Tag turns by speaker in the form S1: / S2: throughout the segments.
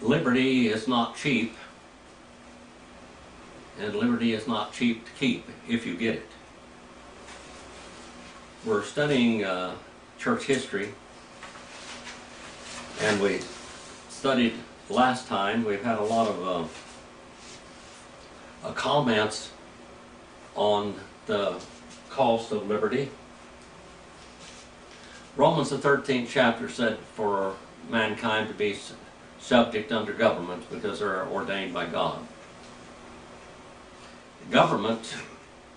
S1: liberty is not cheap, and liberty is not cheap to keep if you get it. We're studying church history, and we studied last time. We've had a lot of comments on the cost of liberty. Romans the 13th chapter said for mankind to be subject under government because they're ordained by God. Government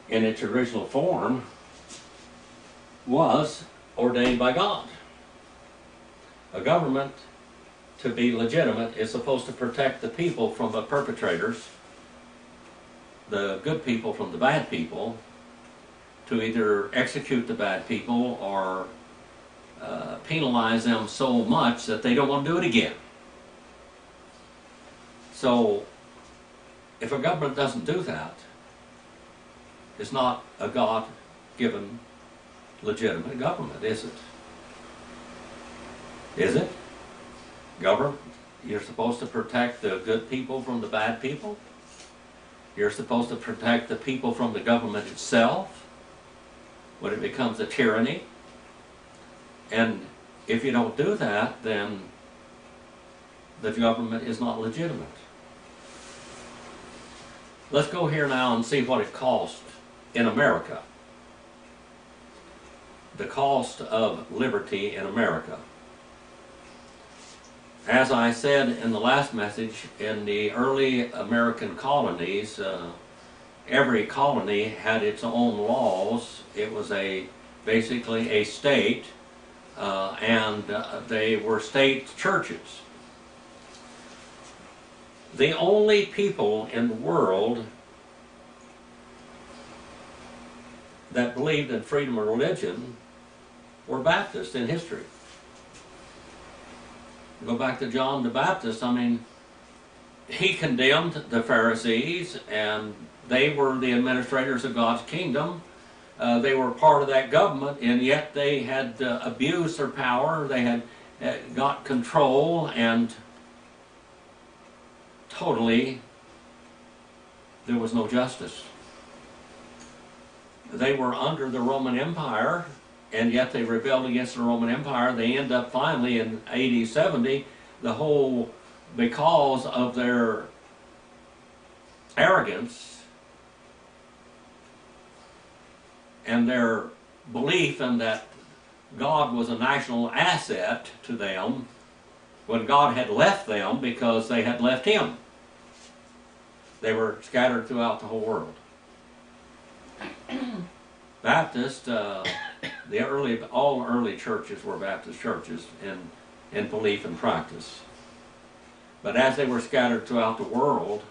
S1: in its original form was ordained by God. A government, to be legitimate, is supposed to protect the people from the perpetrators, the good people from the bad people, to either execute the bad people or penalize them so much that they don't want to do it again. So, if a government doesn't do that, it's not a God-given, legitimate government, is it? Is it? Government, you're supposed to protect the good people from the bad people. You're supposed to protect the people from the government itself when it becomes a tyranny. And if you don't do that, then the government is not legitimate. Let's go here now and see what it cost in America. The cost of liberty in America. As I said in the last message, in the early American colonies, every colony had its own laws. It was basically a state, and they were state churches. The only people in the world that believed in freedom of religion were Baptists in history. Go back to John the Baptist. I mean, he condemned the Pharisees, and they were the administrators of God's kingdom. They were part of that government, and yet they had abused their power. They had got control, and totally there was no justice. They were under the Roman Empire, and yet they rebelled against the Roman Empire. They end up finally in AD 70, because of their arrogance and their belief in that God was a national asset to them when God had left them because they had left Him. They were scattered throughout the whole world. Baptist, all early churches were Baptist churches in belief and practice. But as they were scattered throughout the world,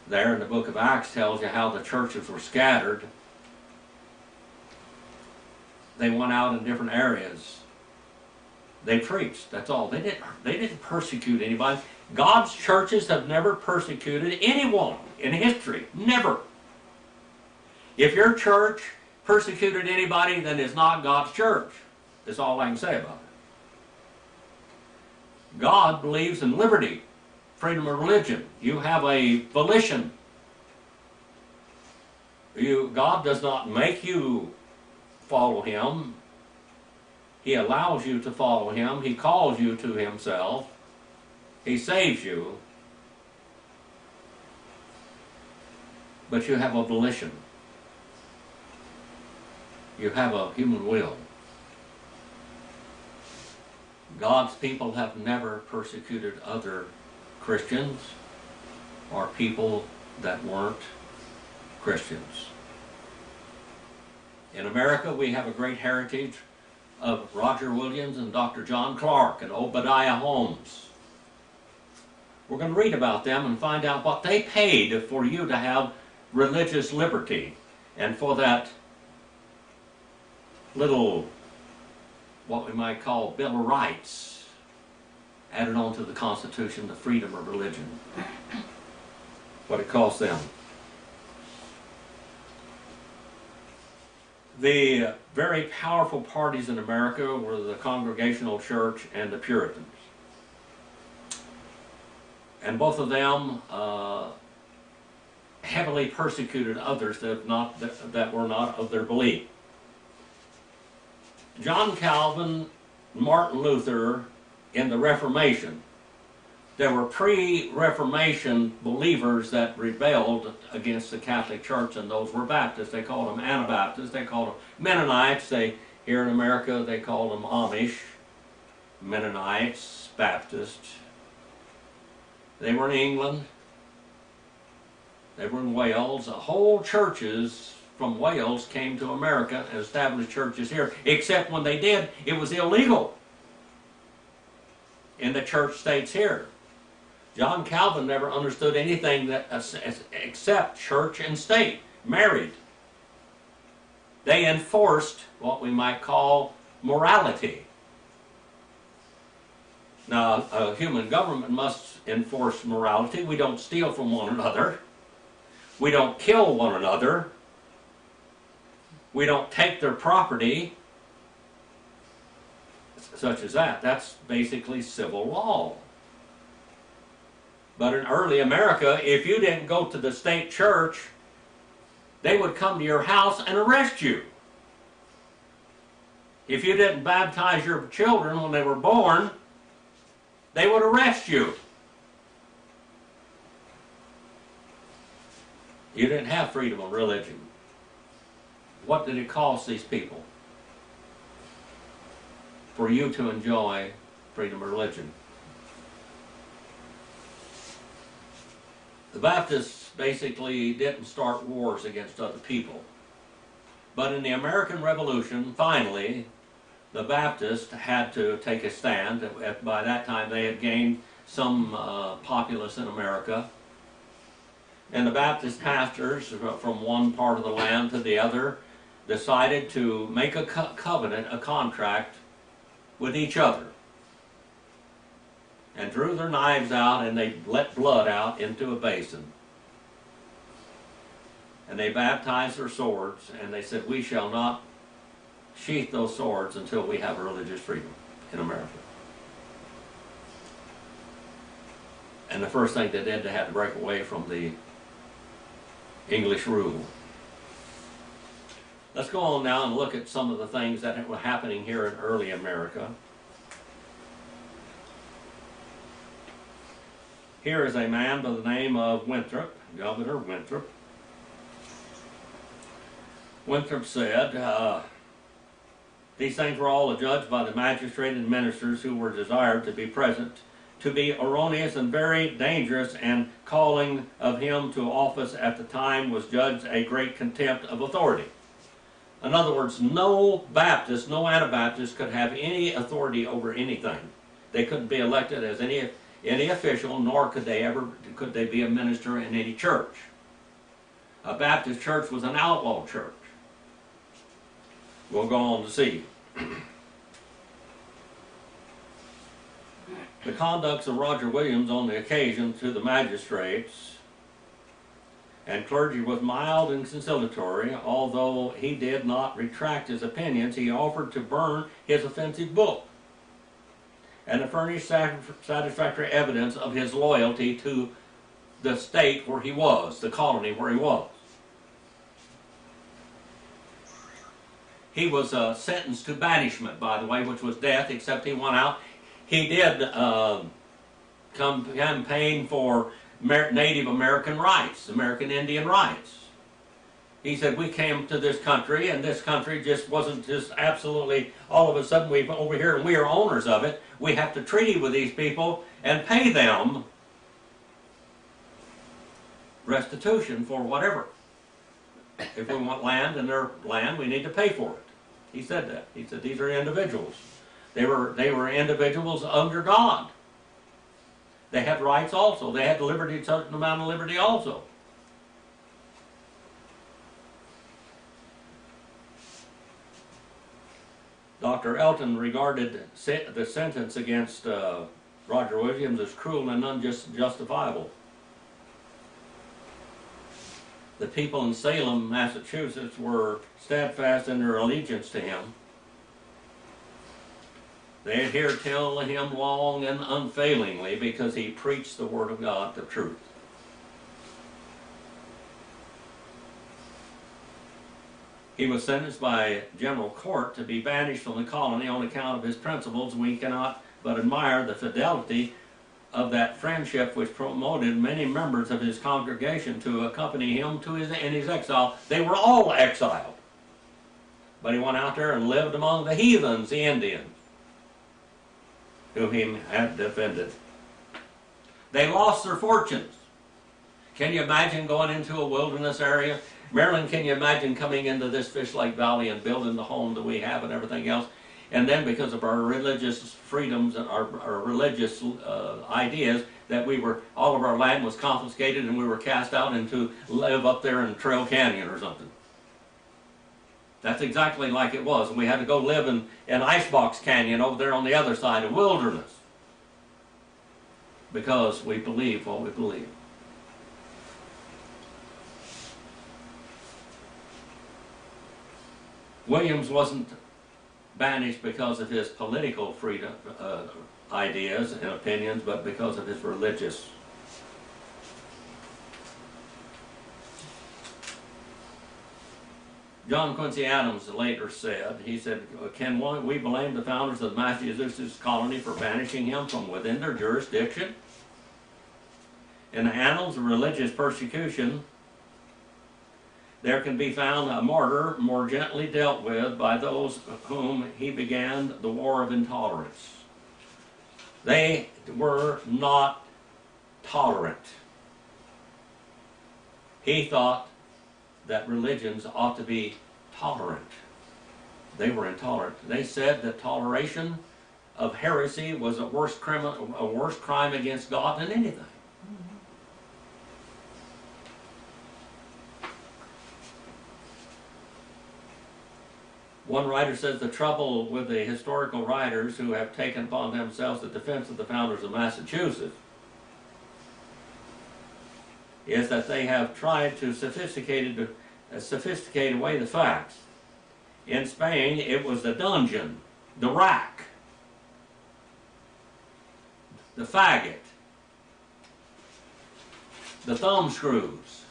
S1: there in the book of Acts tells you how the churches were scattered. They went out in different areas. They preached, that's all. They didn't persecute anybody. God's churches have never persecuted anyone in history. Never. If your church persecuted anybody, then it's not God's church. That's all I can say about it. God believes in liberty, freedom of religion. You have a volition. God does not make you follow Him. He allows you to follow Him. He calls you to Himself. He saves you. But you have a volition. You have a human will. God's people have never persecuted other Christians or people that weren't Christians. In America, we have a great heritage of Roger Williams and Dr. John Clark and Obadiah Holmes. We're going to read about them and find out what they paid for you to have religious liberty and for that little, what we might call, Bill of Rights added on to the Constitution, the freedom of religion. What it cost them. The very powerful parties in America were the Congregational Church and the Puritans. and both of them heavily persecuted others that were not of their belief. John Calvin, Martin Luther, in the Reformation, there were pre-Reformation believers that rebelled against the Catholic Church, and those were Baptists. They called them Anabaptists. They called them Mennonites. Here in America, they called them Amish, Mennonites, Baptists. They were in England. They were in Wales. Whole churches from Wales came to America and established churches here, except when they did, it was illegal in the church states here. John Calvin never understood anything that except church and state, married. They enforced what we might call morality. Now, a human government must enforce morality. We don't steal from one another. We don't kill one another. We don't take their property, such as that. That's basically civil law. But in early America, if you didn't go to the state church, they would come to your house and arrest you. If you didn't baptize your children when they were born, they would arrest you. You didn't have freedom of religion. What did it cost these people for you to enjoy freedom of religion? The Baptists basically didn't start wars against other people. But in the American Revolution, finally, the Baptists had to take a stand. By that time, they had gained some populace in America. And the Baptist pastors from one part of the land to the other decided to make a covenant, a contract with each other, and drew their knives out and they let blood out into a basin. And they baptized their swords and they said, we shall not sheath those swords until we have religious freedom in America. And the first thing they did, they had to break away from the English rule. Let's go on now and look at some of the things that were happening here in early America. Here is a man by the name of Winthrop, Governor Winthrop. Winthrop said, these things were all adjudged by the magistrate and ministers who were desired to be present, to be erroneous and very dangerous, and calling of him to office at the time was judged a great contempt of authority. In other words, no Baptist, no Anabaptist could have any authority over anything. They couldn't be elected as any official, nor could they be a minister in any church. A Baptist church was an outlaw church. We'll go on to see. The conducts of Roger Williams on the occasion to the magistrates and clergy was mild and conciliatory. Although he did not retract his opinions, he offered to burn his offensive book and to furnish satisfactory evidence of his loyalty to the state where he was, the colony where he was. He was sentenced to banishment, by the way, which was death, except he went out. He did campaign for Native American rights, American Indian rights. He said, we came to this country, and this country just wasn't just absolutely, all of a sudden we're over here and we are owners of it. We have to treaty with these people and pay them restitution for whatever. If we want land in their land, we need to pay for it. He said that. He said these are individuals. They were individuals under God. They had rights also. They had liberty, a certain amount of liberty also. Dr. Elton regarded the sentence against Roger Williams as cruel and unjustifiable. The people in Salem, Massachusetts were steadfast in their allegiance to him. They adhered to him long and unfailingly because he preached the Word of God, the truth. He was sentenced by general court to be banished from the colony on account of his principles. We cannot but admire the fidelity of that friendship which promoted many members of his congregation to accompany him in his exile. They were all exiled. But he went out there and lived among the heathens, the Indians, whom he had defended. They lost their fortunes. Can you imagine going into a wilderness area? Maryland, can you imagine coming into this Fish Lake Valley and building the home that we have and everything else? And then because of our religious freedoms and our religious ideas, that all of our land was confiscated and we were cast out and to live up there in Trail Canyon or something. That's exactly like it was. And we had to go live in Icebox Canyon over there on the other side of wilderness. Because we believe what we believe. Williams wasn't banished because of his political freedom, ideas and opinions, but because of his religious. John Quincy Adams later said, he said, can we blame the founders of the Massachusetts colony for banishing him from within their jurisdiction? In the annals of religious persecution, there can be found a martyr more gently dealt with by those whom he began the war of intolerance. They were not tolerant. He thought that religions ought to be tolerant. They were intolerant. They said that toleration of heresy was a worse crime against God than anything. One writer says the trouble with the historical writers who have taken upon themselves the defense of the founders of Massachusetts is that they have tried to sophisticate away the facts. In Spain, it was the dungeon, the rack, the faggot, the thumb screws,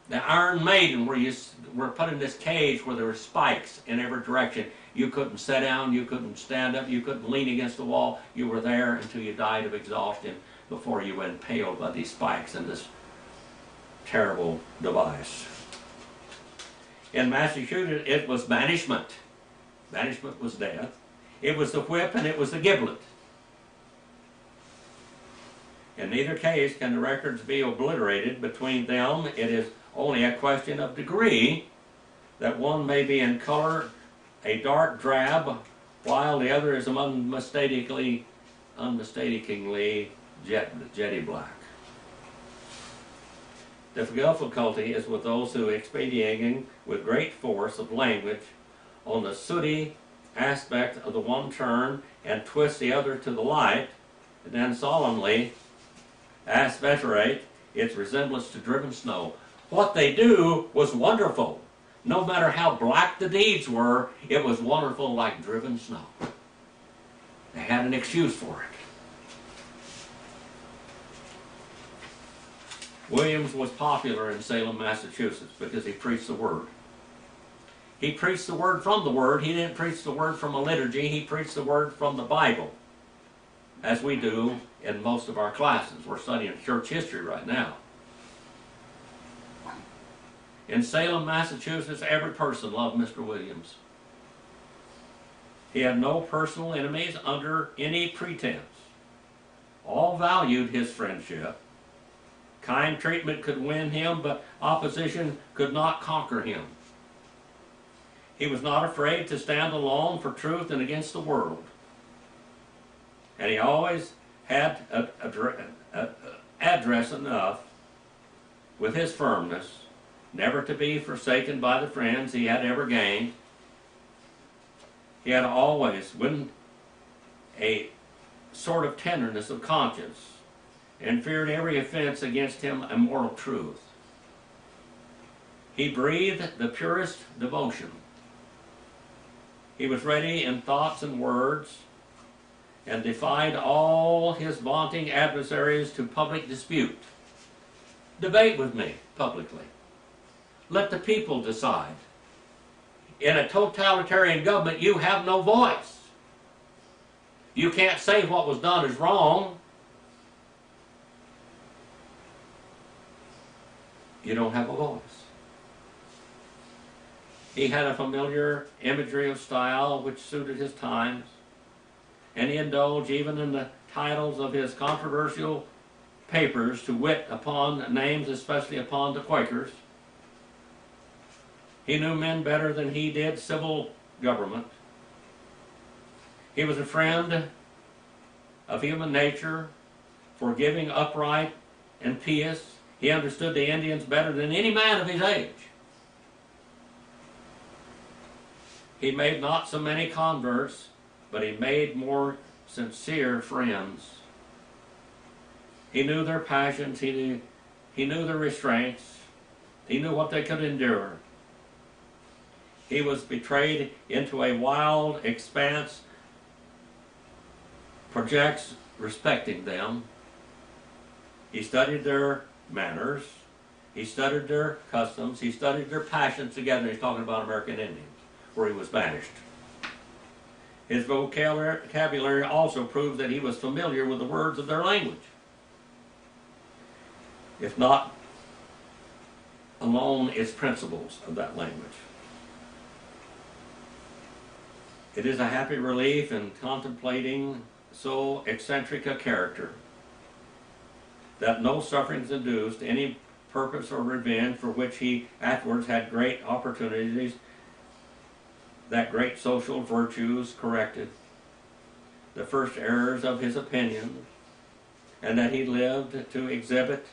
S1: the Iron Maiden, where you were put in this cage where there were spikes in every direction. You couldn't sit down, you couldn't stand up, you couldn't lean against the wall. You were there until you died of exhaustion before you were impaled by these spikes in this terrible device. In Massachusetts, it was banishment. Banishment was death. It was the whip and it was the giblet. In neither case can the records be obliterated between them. It is only a question of degree, that one may be in color a dark drab, while the other is unmistakably jetty black. The difficulty is with those who, expediting with great force of language on the sooty aspect of the one turn and twist the other to the light, and then solemnly asseverate its resemblance to driven snow. What they do was wonderful. No matter how black the deeds were, it was wonderful like driven snow. They had an excuse for it. Williams was popular in Salem, Massachusetts because he preached the Word. He preached the Word from the Word. He didn't preach the Word from a liturgy. He preached the Word from the Bible, as we do in most of our classes. We're studying church history right now. In Salem, Massachusetts, every person loved Mr. Williams. He had no personal enemies under any pretense. All valued his friendship. Kind treatment could win him, but opposition could not conquer him. He was not afraid to stand alone for truth and against the world. And he always had address enough with his firmness never to be forsaken by the friends he had ever gained. He had always, with a sort of tenderness of conscience, and feared every offense against him a moral truth. He breathed the purest devotion. He was ready in thoughts and words, and defied all his vaunting adversaries to public dispute. Debate with me publicly. Let the people decide. In a totalitarian government, you have no voice. You can't say what was done is wrong. You don't have a voice. He had a familiar imagery of style which suited his times, and he indulged even in the titles of his controversial papers to wit upon names, especially upon the Quakers. He knew men better than he did civil government. He was a friend of human nature, forgiving, upright, and pious. He understood the Indians better than any man of his age. He made not so many converts, but he made more sincere friends. He knew their passions, he knew their restraints, he knew what they could endure. He was betrayed into a wild expanse, projects respecting them. He studied their manners, he studied their customs, he studied their passions together. He's talking about American Indians, where he was banished. His vocabulary also proves that he was familiar with the words of their language, if not alone its principles of that language. It is a happy relief in contemplating so eccentric a character that no sufferings induced any purpose or revenge for which he afterwards had great opportunities, that great social virtues corrected, the first errors of his opinions, and that he lived to exhibit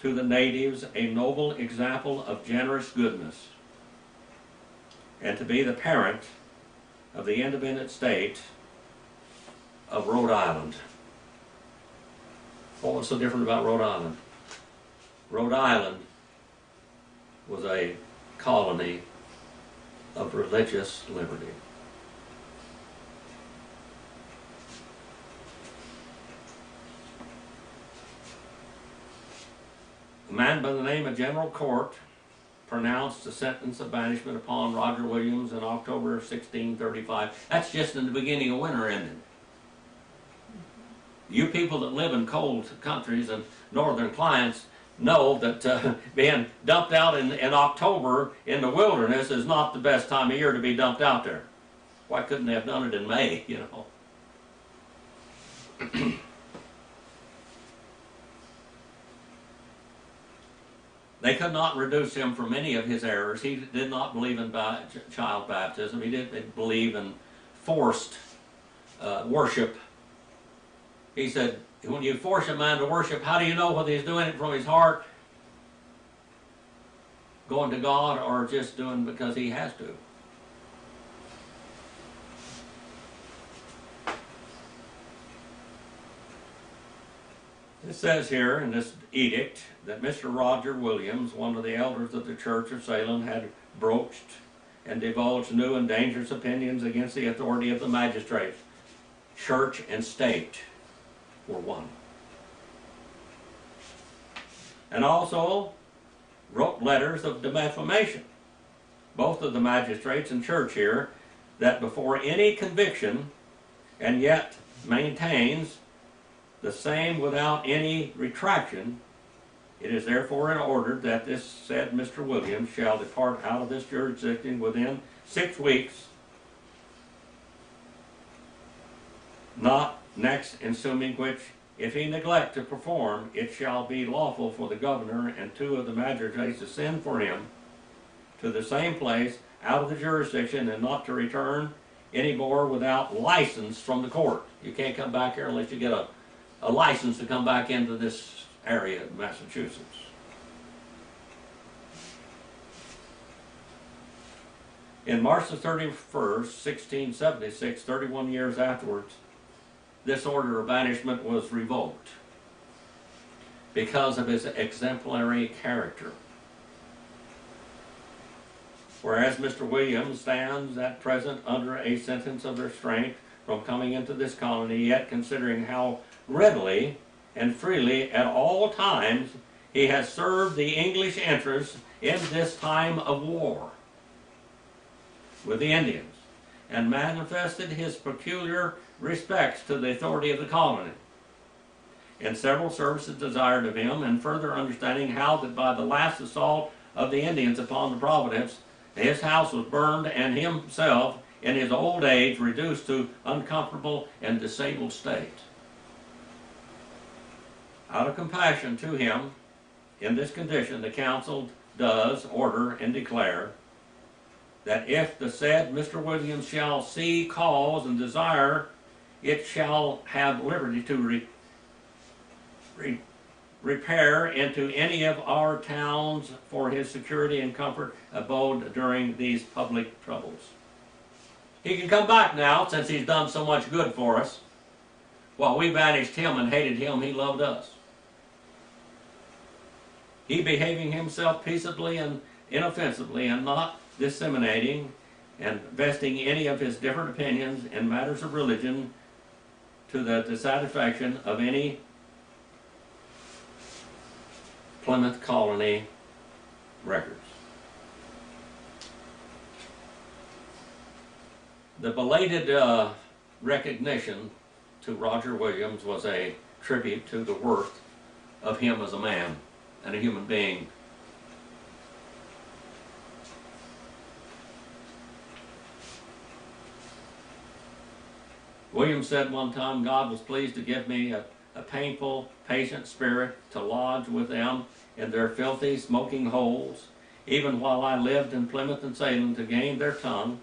S1: to the natives a noble example of generous goodness, and to be the parent of the independent state of Rhode Island. What was so different about Rhode Island? Rhode Island was a colony of religious liberty. A man by the name of General Court pronounced the sentence of banishment upon Roger Williams in October of 1635. That's just in the beginning of winter ending. You people that live in cold countries and northern climes know that being dumped out in October in the wilderness is not the best time of year to be dumped out there. Why couldn't they have done it in May, you know? They could not reduce him from any of his errors. He did not believe in child baptism. He didn't believe in forced worship. He said, when you force a man to worship, how do you know whether he's doing it from his heart, going to God, or just doing because he has to? It says here in this edict that Mr. Roger Williams, one of the elders of the Church of Salem, had broached and divulged new and dangerous opinions against the authority of the magistrates. Church and state were one. And also wrote letters of defamation, both of the magistrates and church here, that before any conviction, and yet maintains the same without any retraction, it is therefore ordered that this said Mr. Williams shall depart out of this jurisdiction within 6 weeks, not next ensuing which, if he neglect to perform, it shall be lawful for the governor and 2 of the magistrates to send for him to the same place out of the jurisdiction, and not to return any more without license from the court. You can't come back here unless you get a license to come back into this area of Massachusetts. In March the 31st, 1676, 31 years afterwards, this order of banishment was revoked because of his exemplary character. Whereas Mr. Williams stands at present under a sentence of restraint from coming into this colony, yet considering how readily and freely at all times he has served the English interests in this time of war with the Indians, and manifested his peculiar respects to the authority of the colony. In several services desired of him, and further understanding how that by the last assault of the Indians upon the Providence, his house was burned, and himself, in his old age, reduced to uncomfortable and disabled state. Out of compassion to him, in this condition, the council does order and declare that if the said Mr. Williams shall see cause and desire, it shall have liberty to repair into any of our towns for his security and comfort abode during these public troubles. He can come back now, since he's done so much good for us. While we banished him and hated him, he loved us. He behaving himself peaceably and inoffensively, and not disseminating and vesting any of his different opinions in matters of religion to the dissatisfaction of any Plymouth Colony records. The belated recognition to Roger Williams was a tribute to the worth of him as a man and a human being. Williams said one time, God was pleased to give me a painful, patient spirit to lodge with them in their filthy, smoking holes, even while I lived in Plymouth and Salem, to gain their tongue,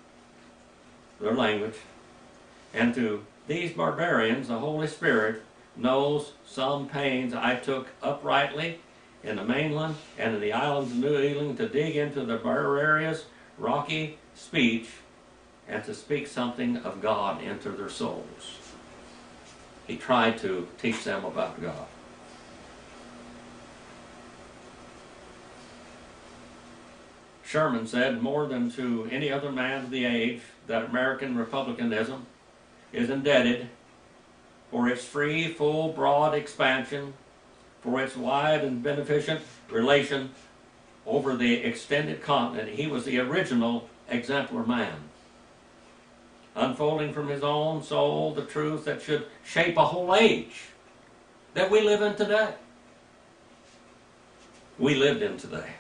S1: their language. And to these barbarians, the Holy Spirit knows some pains I took uprightly in the mainland and in the islands of New England to dig into the barbarous, rocky speech and to speak something of God into their souls. He tried to teach them about God. Sherman said, more than to any other man of the age, that American republicanism is indebted for its free, full, broad expansion, for its wide and beneficent relation over the extended continent. He was the original exemplar man, unfolding from his own soul the truth that should shape a whole age that we live in today. We lived in today,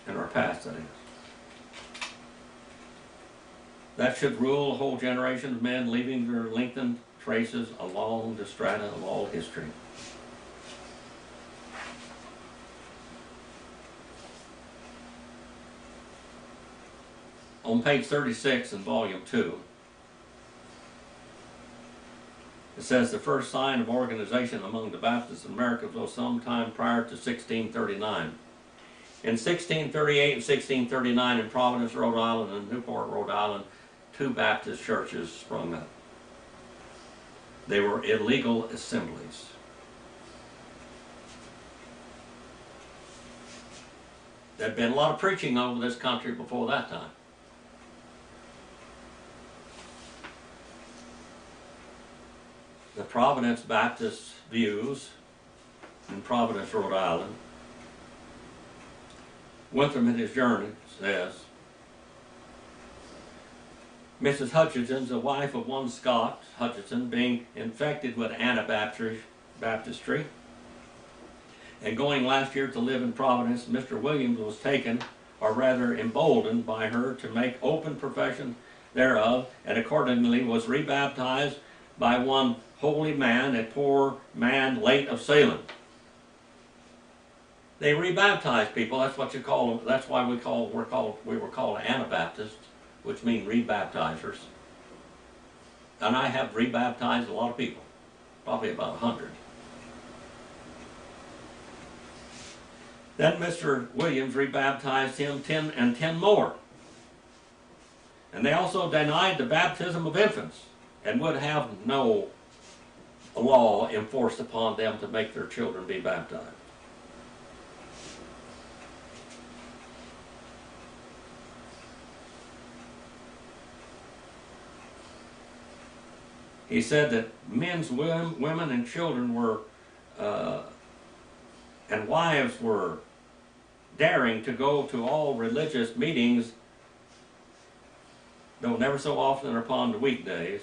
S1: in our past, that is. That should rule a whole generation of men, leaving their lengthened traces along the strata of all history. On page 36 in volume 2, it says the first sign of organization among the Baptists in America was sometime prior to 1639. In 1638 and 1639 in Providence, Rhode Island and Newport, Rhode Island, 2 Baptist churches sprung up. They were illegal assemblies. There had been a lot of preaching over this country before that time. The Providence Baptist views in Providence, Rhode Island. Winthrop in his journey says, Mrs. Hutchinson, the wife of one Scott Hutchinson, being infected with Anabaptistry, and going last year to live in Providence, Mr. Williams was taken, or rather emboldened by her to make open profession thereof, and accordingly was rebaptized by one holy man, a poor man late of Salem. They rebaptize people. That's what you call them. That's why we were called Anabaptists, which mean rebaptizers. And I have rebaptized a lot of people, probably about 100. Then Mr. Williams rebaptized him 10 more. And they also denied the baptism of infants and would have no law enforced upon them to make their children be baptized. He said that men's, women, and children were, and wives were daring to go to all religious meetings, though never so often upon the weekdays.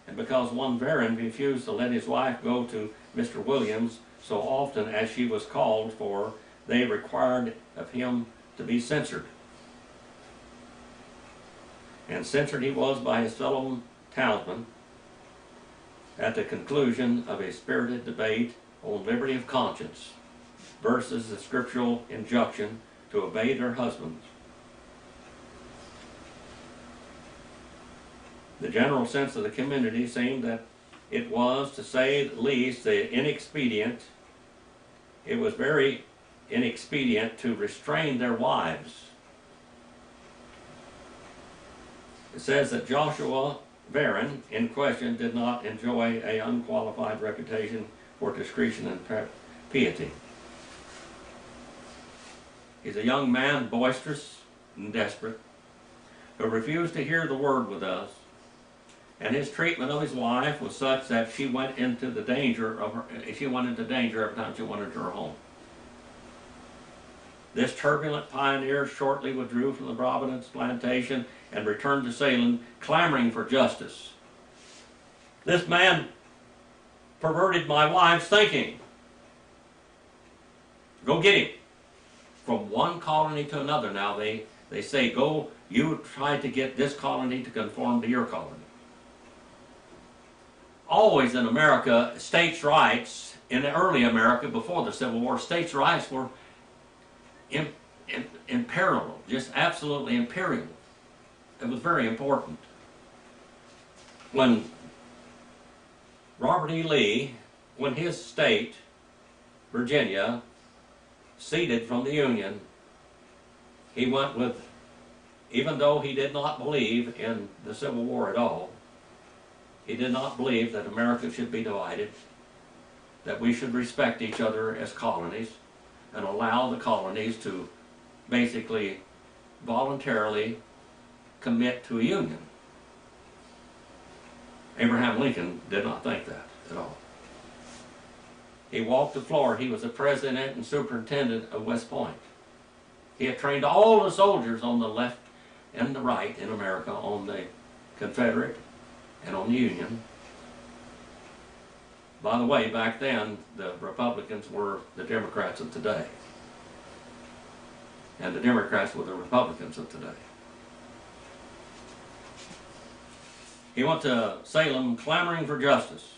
S1: And because one Varon refused to let his wife go to Mr. Williams so often as she was called for, they required of him to be censored. And censored he was by his fellow townsmen at the conclusion of a spirited debate on liberty of conscience versus the scriptural injunction to obey their husbands. The general sense of the community seemed that it was, to say the least, it was very inexpedient to restrain their wives. It says that Joshua Varon, in question, did not enjoy an unqualified reputation for discretion and piety. He's a young man, boisterous and desperate, who refused to hear the word with us, and his treatment of his wife was such that she went into danger every time she went into her home. This turbulent pioneer shortly withdrew from the Providence plantation and returned to Salem, clamoring for justice. This man perverted my wife's thinking. Go get him. From one colony to another now, they say, go, you try to get this colony to conform to your colony. Always in America, states' rights, in the early America, before the Civil War, states' rights were imperial, just absolutely imperial. It was very important. When Robert E. Lee, when his state, Virginia, seceded from the Union, he went with, even though he did not believe in the Civil War at all, he did not believe that America should be divided, that we should respect each other as colonies and allow the colonies to basically voluntarily commit to a union. Abraham Lincoln did not think that at all. He walked the floor. He was the president and superintendent of West Point. He had trained all the soldiers on the left and the right in America, on the Confederate and on the Union. By the way, back then, the Republicans were the Democrats of today. And the Democrats were the Republicans of today. He went to Salem clamoring for justice.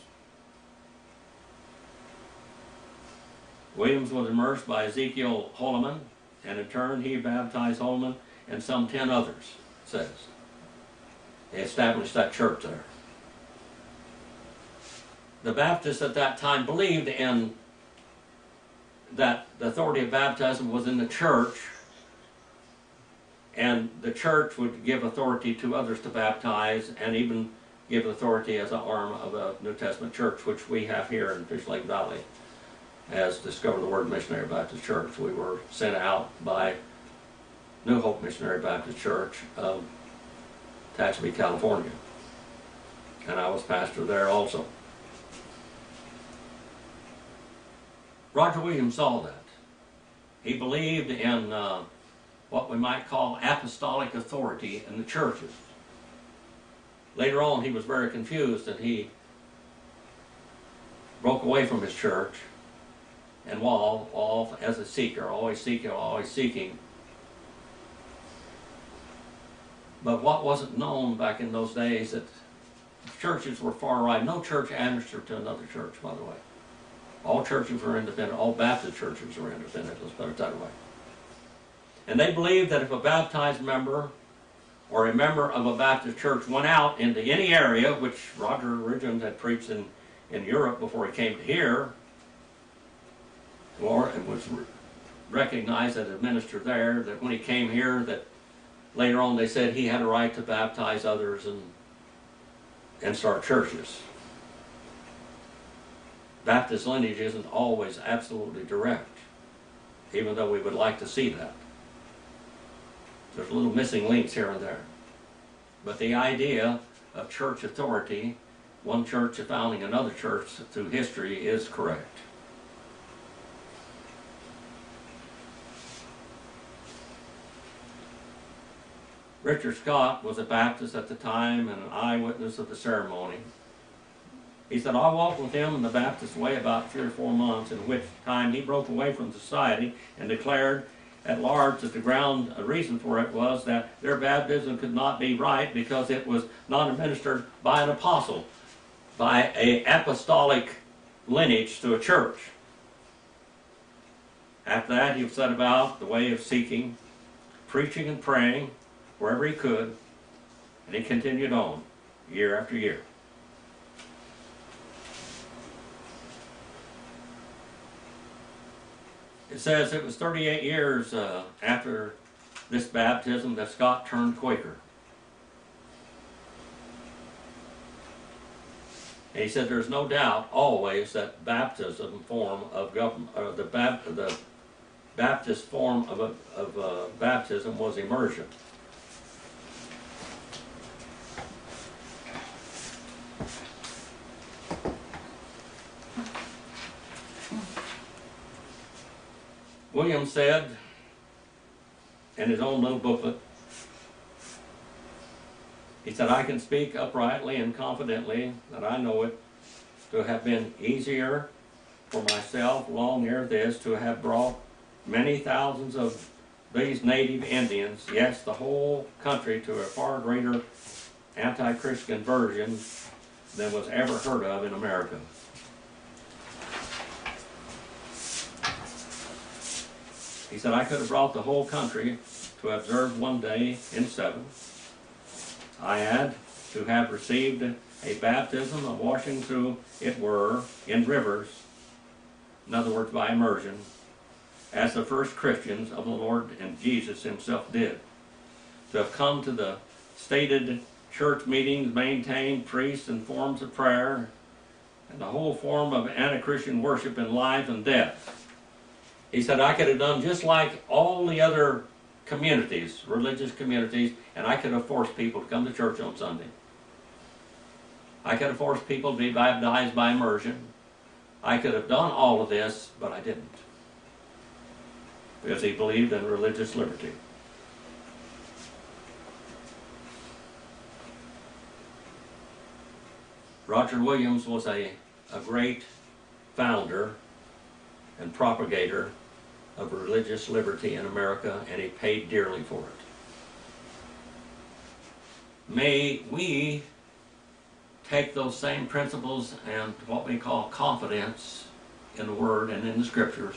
S1: Williams was immersed by Ezekiel Holman, and in turn he baptized Holman and some 10 others, it says. They established that church there. The Baptists at that time believed in that the authority of baptism was in the church, and the church would give authority to others to baptize, and even give authority as an arm of a New Testament church, which we have here in Fish Lake Valley as Discover the Word Missionary Baptist Church. We were sent out by New Hope Missionary Baptist Church of Tehachapi, California, and I was pastor there also. Roger Williams saw that. He believed in what we might call apostolic authority in the churches. Later on, he was very confused, and he broke away from his church and was as a seeker, always seeking, always seeking. But what wasn't known back in those days, that churches were far right. No church administered to another church, by the way. All churches were independent. All Baptist churches were independent, let's put it that way. And they believed that if a baptized member or a member of a Baptist church went out into any area, which Roger Richards had preached in Europe before he came to here, or it was recognized as a minister there, that when he came here, that later on they said he had a right to baptize others and start churches. Baptist lineage isn't always absolutely direct, even though we would like to see that. There's little missing links here and there. But the idea of church authority one church founding another church through history is correct. Richard Scott was a Baptist at the time and an eyewitness of the ceremony. He said, I walked with him in the Baptist way about 3 or 4 months, in which time he broke away from society and declared at large that the reason for it was that their baptism could not be right because it was not administered by an apostle, by an apostolic lineage to a church. After that, he set about the way of seeking, preaching and praying wherever he could, and he continued on year after year. It says it was 38 years after this baptism that Scott turned Quaker. And he said there's no doubt always that baptism form of government, or the Baptist form of baptism was immersion. William said in his own little booklet, he said, I can speak uprightly and confidently that I know it to have been easier for myself long ere this to have brought many thousands of these native Indians, yes, the whole country, to a far greater anti-Christian conversion than was ever heard of in America. He said, I could have brought the whole country to observe one day in 7. I had to have received a baptism of washing through it were in rivers, in other words by immersion, as the first Christians of the Lord and Jesus himself did. To have come to the stated church meetings, maintained priests and forms of prayer, and the whole form of anti-Christian worship in life and death. He said, I could have done just like all the other communities, religious communities, and I could have forced people to come to church on Sunday. I could have forced people to be baptized by immersion. I could have done all of this, but I didn't. Because he believed in religious liberty. Roger Williams was a great founder and propagator of religious liberty in America, and he paid dearly for it. May we take those same principles and what we call confidence in the Word and in the Scriptures,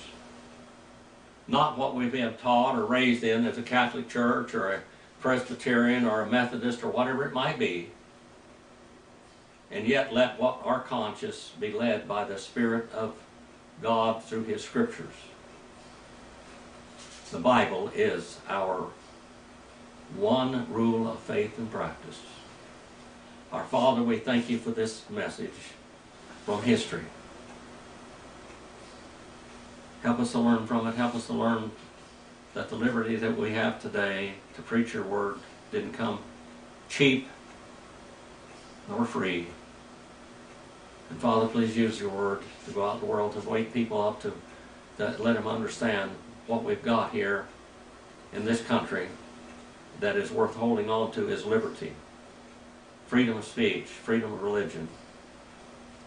S1: not what we've been taught or raised in as a Catholic church or a Presbyterian or a Methodist or whatever it might be, and yet let what our conscience be led by the Spirit of God through His Scriptures. The Bible is our one rule of faith and practice. Our Father, we thank you for this message from history. Help us to learn from it. Help us to learn that the liberty that we have today to preach your word didn't come cheap nor free. And Father, please use your word to go out in the world to wake people up, to let them understand what we've got here in this country that is worth holding on to is liberty, freedom of speech, freedom of religion,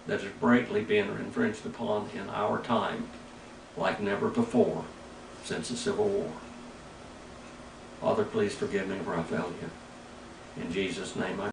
S1: that is greatly being infringed upon in our time like never before since the Civil War. Father, please forgive me where I failed you. In Jesus' name I